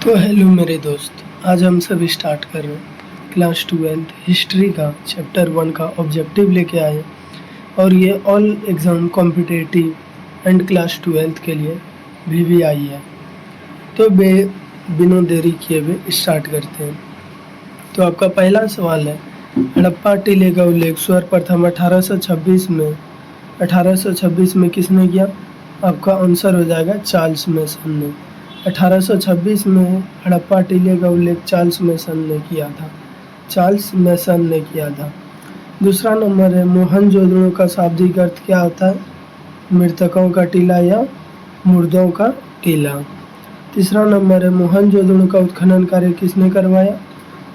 तो हेलो मेरे दोस्त, आज हम सब स्टार्ट कर रहे हैं क्लास 12th हिस्ट्री का चैप्टर 1 का ऑब्जेक्टिव लेके आए और ये all exam competitive and class 12th के लिए भी आई है। तो बिना देरी किए हुए स्टार्ट करते हैं। तो आपका पहला सवाल है, हड़प्पा टीले का उल्लेख सर्वप्रथम 1826 में किसने किया? आपका आंसर हो जाएगा चार्ल्स मेसन ने। 1826 में हड़प्पा टीले का उल्लेख चार्ल्स मेसन ने किया था। दूसरा नंबर है, मोहनजोदड़ो का शाब्दिक अर्थ क्या होता है? मृतकों का टीला या मुर्दों का टीला। तीसरा नंबर है, मोहनजोदड़ो का उत्खनन कार्य किसने करवाया?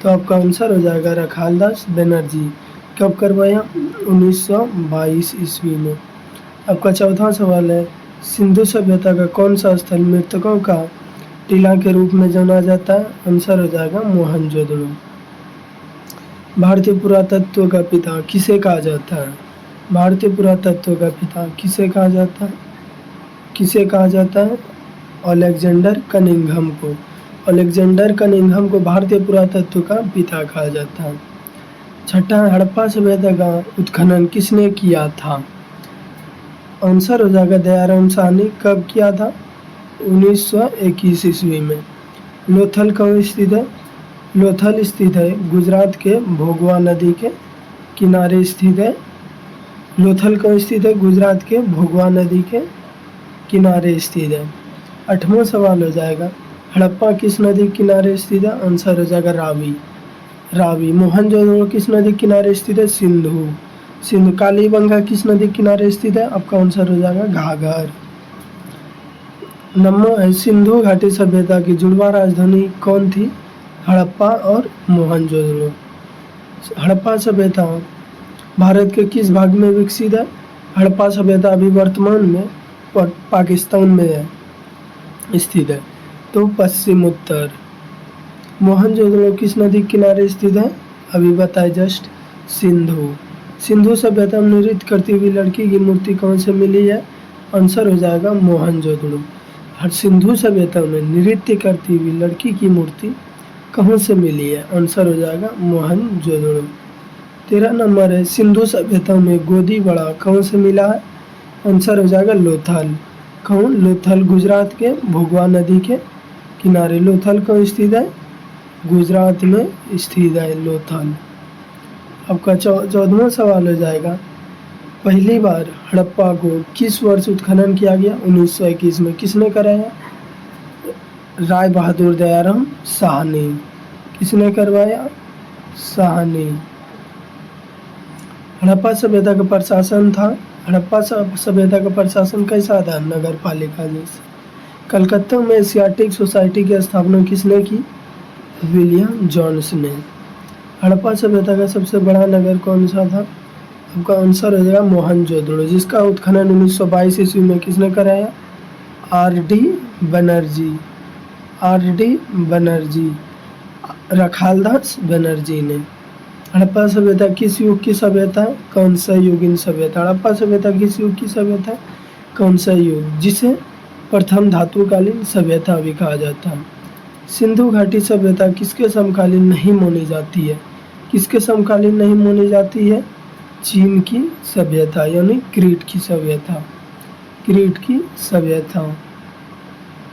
तो आपका आंसर हो जाएगा रखालदास बनर्जी। कब करवाया? 1922 ईस्वी में। आपका चौथा सवाल है, सिंधु सभ्यता का कौन सा स्थल मृतकों का टीला के रूप में जाना जाता है? आंसर हो जाएगा मोहनजोदड़ो। भारतीय पुरातत्व का पिता किसे कहा जाता है? भारतीय पुरातत्व का पिता किसे कहा जाता है? अलेक्जेंडर कनिंघम को भारतीय पुरातत्व का पिता कहा जाता है। छठा, हड़प्पा सभ्यता का उत्खनन किसने किया था? आंसर हो जाएगा दयाराम साहनी। कब किया था? 1921 ईस्वी में। लोथल कहाँ स्थित है? लोथल स्थित है गुजरात के भोगवा नदी के किनारे स्थित है। लोथल कहाँ स्थित है? गुजरात के भोगवा नदी के किनारे स्थित है। आठवां सवाल हो जाएगा, हड़प्पा किस नदी के किनारे स्थित है? आंसर हो जाएगा रावी। मोहनजोदड़ो किस नदी के किनारे स्थित है? सिंधु। कालीबंगा किस नदी के किनारे स्थित है? आपका आंसर हो जाएगा घाघर। नंबर है, सिंधु घाटी सभ्यता की जुड़वा राजधानी कौन थी? हड़प्पा और मोहनजोदड़ो। हड़प्पा सभ्यता भारत के किस भाग में विकसित है? हड़प्पा सभ्यता अभी वर्तमान में पाकिस्तान में है स्थित है, तो पश्चिम उत्तर। मोहनजोदड़ो किस नदी के किनारे स्थित है? अभी बताए जस्ट, सिंधु सभ्यता में नृत्य करती हुई लड़की की मूर्ति कौन से मिली है? आंसर हो जाएगा मोहनजोदड़ो। हर सिंधु सभ्यता में नृत्य करती हुई लड़की की मूर्ति कहाँ से मिली है? आंसर हो जाएगा मोहनजोदड़ो। 13 नंबर है, सिंधु सभ्यता में गोदी बड़ा कहाँ से मिला है? आंसर हो जाएगा लोथल। लोथल गुजरात के भोगवा नदी के किनारे। लोथल कहाँ स्थित है? गुजरात में स्थित है लोथल। आपका 14वां सवाल हो जाएगा, पहली बार हड़प्पा को किस वर्ष उत्खनन किया गया? 1921 में। किसने कराया? राय बहादुर दयाराम साहनी। किसने करवाया? साहनी। हड़प्पा सभ्यता का प्रशासन था। हड़प्पा सभ्यता का प्रशासन कैसा था? नगर पालिका जैसे। कलकत्ता में एशियाटिक सोसाइटी की स्थापना किसने की? विलियम जोन्स ने। हड़प्पा सभ्यता का सबसे बड़ा नगर कौन सा था? आपका आंसर हो जाएगा मोहनजोदड़ो, जिसका उत्खनन 1922 ईस्वी में किसने कराया? आर.डी. बनर्जी, रखालदास बनर्जी ने। हड़प्पा सभ्यता किस युग की सभ्यता है? कौन सा युगीन सभ्यता? हड़प्पा सभ्यता किस युग की सभ्यता है? कौन सा युग, जिसे प्रथम धातुकालीन सभ्यता भी कहा जाता है। सिंधु घाटी सभ्यता किसके समकालीन नहीं मानी जाती है? किसके समकालीन नहीं मानी जाती है? चीन की सभ्यता यानी क्रीट की सभ्यता।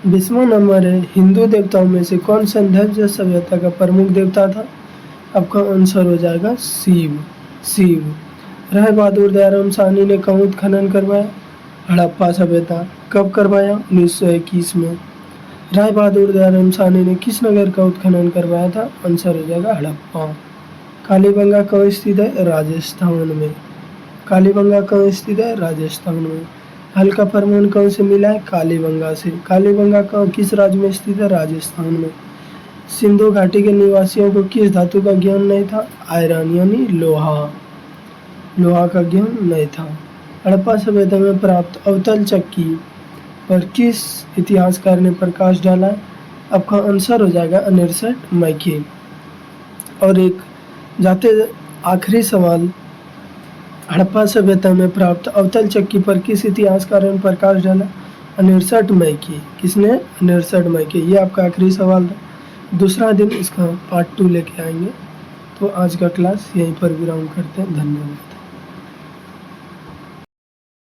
20वां नंबर है, हिंदू देवताओं में से कौन संधर्ज सभ्यता का प्रमुख देवता था? आपका आंसर हो जाएगा शिव। राय बहादुर दयाराम साहनी ने कहाँ उत्खनन करवाया? हड़प्पा सभ्यता। कब करवाया? 1921 में। राय बहादुर दयाराम साहनी ने किस नगर का उत्खनन करवाया था? आंसर हो जाएगा हड़प्पा। कालीबंगा कहाँ स्थित है? राजस्थान में। हल का फरमान कहाँ से मिला है? कालीबंगा से। कालीबंगा का किस राज्य में स्थित है? राजस्थान में। सिंधु घाटी के निवासियों को किस धातु का ज्ञान नहीं था? आयरन यानी लोहा का ज्ञान नहीं था। हड़प्पा सभ्यता में प्राप्त अवतल चक्की पर किस इतिहासकार ने प्रकाश डाला है? आपका आंसर हो जाएगा अनिरसट मैके। और एक जाते आखिरी सवाल, हड़प्पा सभ्यता में प्राप्त अवतल चक्की पर किस इतिहासकार ने प्रकाश डाला? अनिरसट मैके। किसने? अनिरसट मैके। ये आपका आखिरी सवाल था। दूसरा दिन इसका पार्ट 2 लेके आएंगे। तो आज का क्लास यहीं पर विराम करते हैं। धन्यवाद।